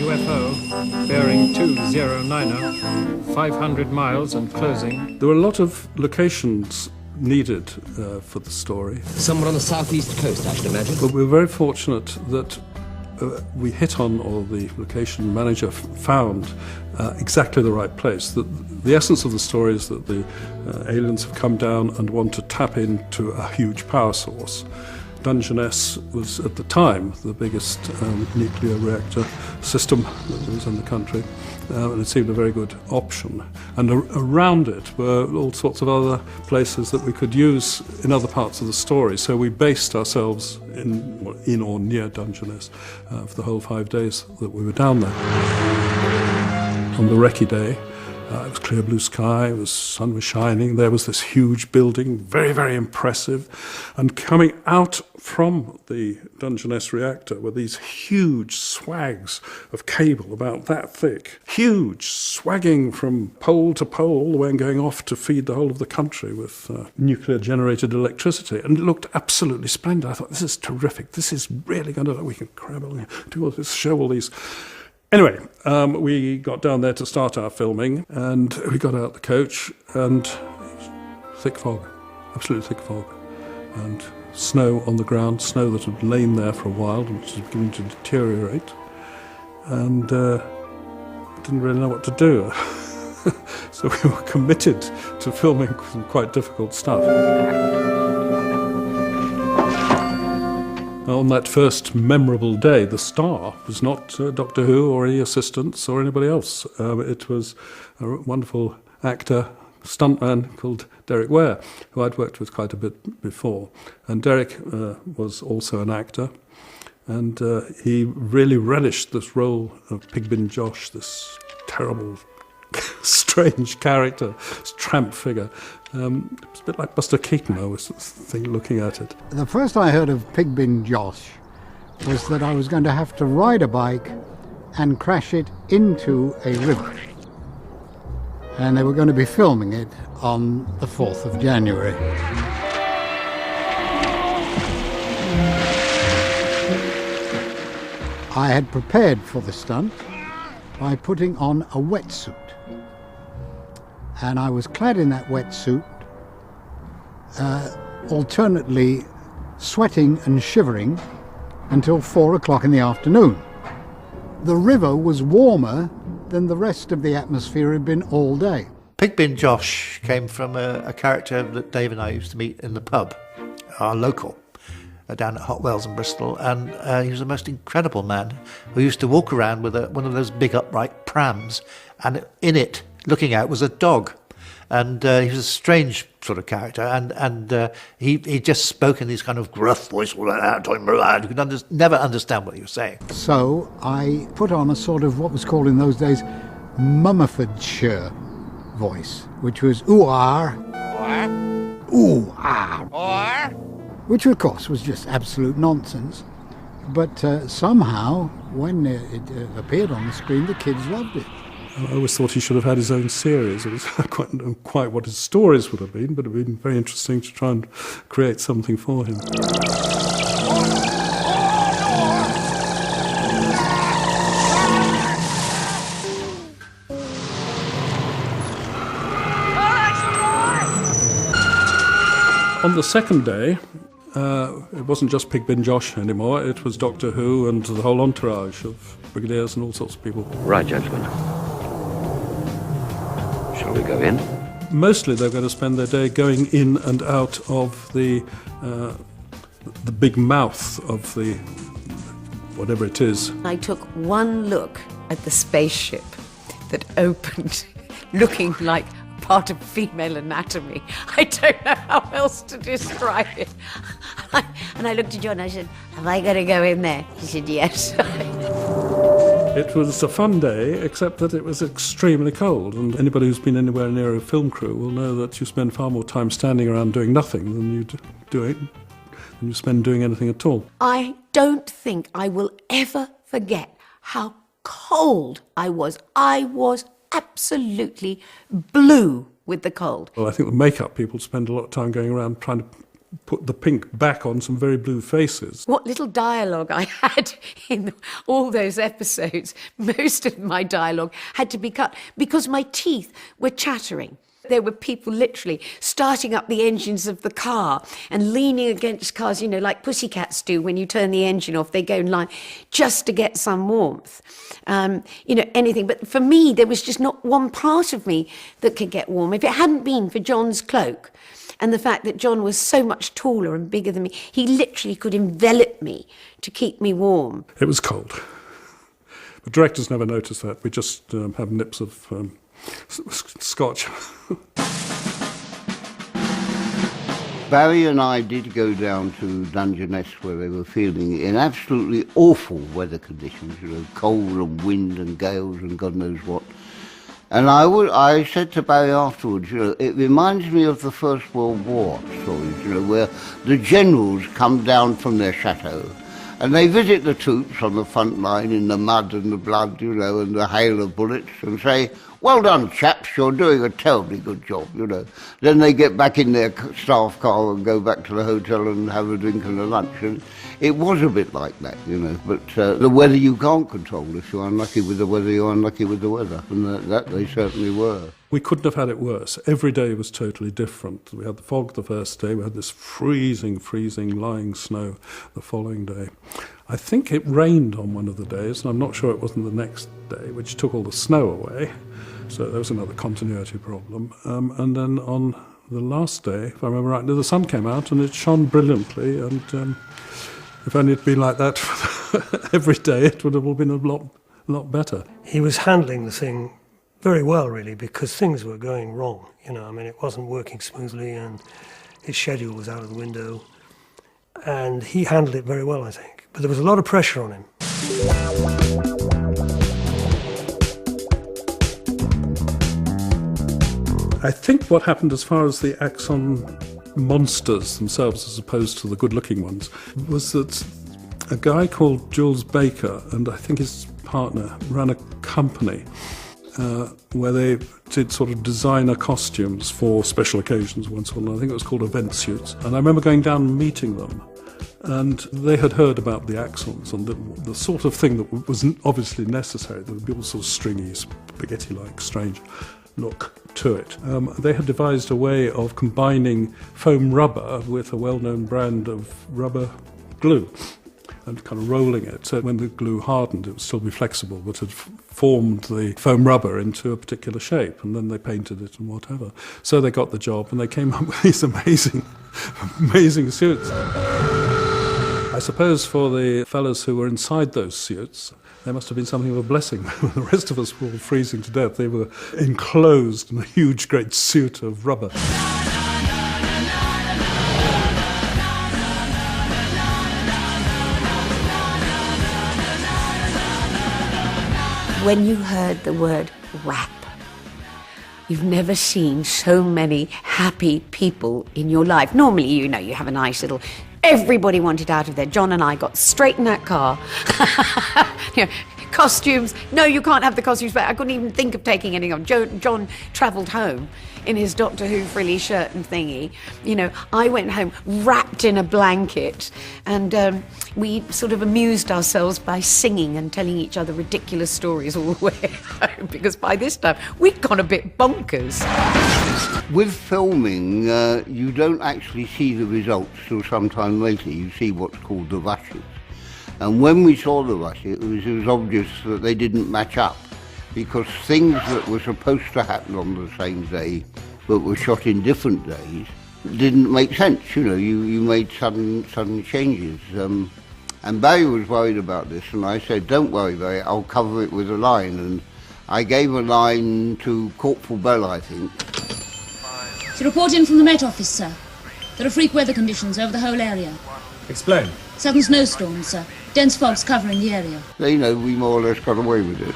UFO bearing 209er, 500 miles and closing. There were a lot of locations needed for the story. Somewhere on the southeast coast, I should imagine. But we were very fortunate that we hit on, or the location manager found, exactly the right place. The essence of the story is that the aliens have come down and want to tap into a huge power source. Dungeness was, at the time, the biggest nuclear reactor system that was in the country, and it seemed a very good option. And around it were all sorts of other places that we could use in other parts of the story. So we based ourselves in or near Dungeness for the whole 5 days that we were down there. On the recce day, it was clear blue sky, sun was shining, there was this huge building, very, very impressive, and coming out from the Dungeness reactor were these huge swags of cable about that thick, huge, swagging from pole to pole, all the way and going off to feed the whole of the country with nuclear-generated electricity, and it looked absolutely splendid. I thought, this is terrific, this is really going to, we can grab all, do all this, show all these. Anyway, we got down there to start our filming, and we got out the coach, and thick fog, absolutely thick fog, and snow on the ground, snow that had lain there for a while, which was beginning to deteriorate, and didn't really know what to do. So we were committed to filming some quite difficult stuff. On that first memorable day, the star was not Doctor Who or any assistants or anybody else. It was a wonderful actor, stuntman called Derek Ware, who I'd worked with quite a bit before. And Derek was also an actor, and he really relished this role of Pigbin Josh, this terrible, strange character, this tramp figure. It's a bit like Buster Keaton, I was looking at it. The first I heard of Pigbin Josh was that I was going to have to ride a bike and crash it into a river. And they were going to be filming it on the 4th of January. I had prepared for the stunt by putting on a wetsuit. And I was clad in that wetsuit, alternately sweating and shivering until 4 o'clock in the afternoon. The river was warmer than the rest of the atmosphere had been all day. Pigbin Josh came from a character that Dave and I used to meet in the pub, our local, down at Hot Wells in Bristol, and he was the most incredible man who used to walk around with one of those big upright prams, and in it, looking out, was a dog. And he was a strange sort of character, and he just spoke in these kind of gruff voice, you could never understand what he was saying. So I put on a sort of what was called in those days Mumfordshire voice, which was ooh-ah, ooh-ah, which of course was just absolute nonsense. But somehow, when it appeared on the screen, the kids loved it. I always thought he should have had his own series. It was quite what his stories would have been, but it would have been very interesting to try and create something for him. On the second day, it wasn't just Pigbin Josh anymore, it was Doctor Who and the whole entourage of brigadiers and all sorts of people. Right, gentlemen. Shall we go in? Mostly they're going to spend their day going in and out of the big mouth of the whatever it is. I took one look at the spaceship that opened, looking like part of female anatomy. I don't know how else to describe it. And I looked at John and I said, have I got to go in there? He said, yes. It was a fun day, except that it was extremely cold, and anybody who's been anywhere near a film crew will know that you spend far more time standing around doing nothing than you spend doing anything at all. I don't think I will ever forget how cold I was. I was absolutely blue with the cold. Well, I think the makeup people spend a lot of time going around trying to put the pink back on some very blue faces. What little dialogue I had in all those episodes, most of my dialogue had to be cut because my teeth were chattering. There were people literally starting up the engines of the car and leaning against cars, you know, like pussycats do when you turn the engine off. They go in line just to get some warmth, you know, anything. But for me, there was just not one part of me that could get warm. If it hadn't been for John's cloak and the fact that John was so much taller and bigger than me, he literally could envelop me to keep me warm. It was cold. The directors never noticed that. We just have nips of scotch. Barry and I did go down to Dungeness where they were filming in absolutely awful weather conditions, you know, cold and wind and gales and God knows what. And I said to Barry afterwards, you know, it reminds me of the First World War stories, you know, where the generals come down from their chateau and they visit the troops on the front line in the mud and the blood, you know, and the hail of bullets and say, "Well done, chaps, you're doing a terribly good job," you know. Then they get back in their staff car and go back to the hotel and have a drink and a lunch. And it was a bit like that, you know. But the weather you can't control. If you're unlucky with the weather, you're unlucky with the weather. And that they certainly were. We couldn't have had it worse. Every day was totally different. We had the fog the first day. We had this freezing, lying snow the following day. I think it rained on one of the days, and I'm not sure it wasn't the next day, which took all the snow away. So there was another continuity problem. And then on the last day, if I remember rightly, the sun came out and it shone brilliantly. And if only it'd been like that every day, it would have all been a lot better. He was handling the thing very well, really, because things were going wrong. You know, I mean, it wasn't working smoothly and his schedule was out of the window. And he handled it very well, I think. But there was a lot of pressure on him. I think what happened as far as the Axon monsters themselves, as opposed to the good-looking ones, was that a guy called Jules Baker and I think his partner ran a company where they did sort of designer costumes for special occasions once in a while. I think it was called event suits. And I remember going down and meeting them. And they had heard about the Axons and the sort of thing that was obviously necessary. There would be all sorts of stringy, spaghetti-like, strange look to it. They had devised a way of combining foam rubber with a well-known brand of rubber glue and kind of rolling it. So when the glue hardened, it would still be flexible, but had formed the foam rubber into a particular shape, and then they painted it and whatever. So they got the job, and they came up with these amazing suits. I suppose for the fellas who were inside those suits, there must have been something of a blessing. The rest of us were all freezing to death. They were enclosed in a huge, great suit of rubber. When you heard the word rap, you've never seen so many happy people in your life. Normally, you know, you have a nice little... Everybody wanted out of there. John and I got straight in that car. You know, costumes. No, you can't have the costumes back. I couldn't even think of taking any on. John travelled home in his Doctor Who frilly shirt and thingy. You know, I went home wrapped in a blanket, and we sort of amused ourselves by singing and telling each other ridiculous stories all the way home, because by this time we'd gone a bit bonkers. With filming, you don't actually see the results till sometime later. You see what's called the rushes. And when we saw the rushes, it was obvious that they didn't match up, because things that were supposed to happen on the same day but were shot in different days didn't make sense. You know, you made sudden changes. And Barry was worried about this, and I said, "Don't worry, Barry, I'll cover it with a line." And I gave a line to Corporal Bell, I think. To report in from the Met Office, sir. There are freak weather conditions over the whole area. Explain. Sudden snowstorms, sir. Dense fogs covering the area. You know, we more or less got away with it.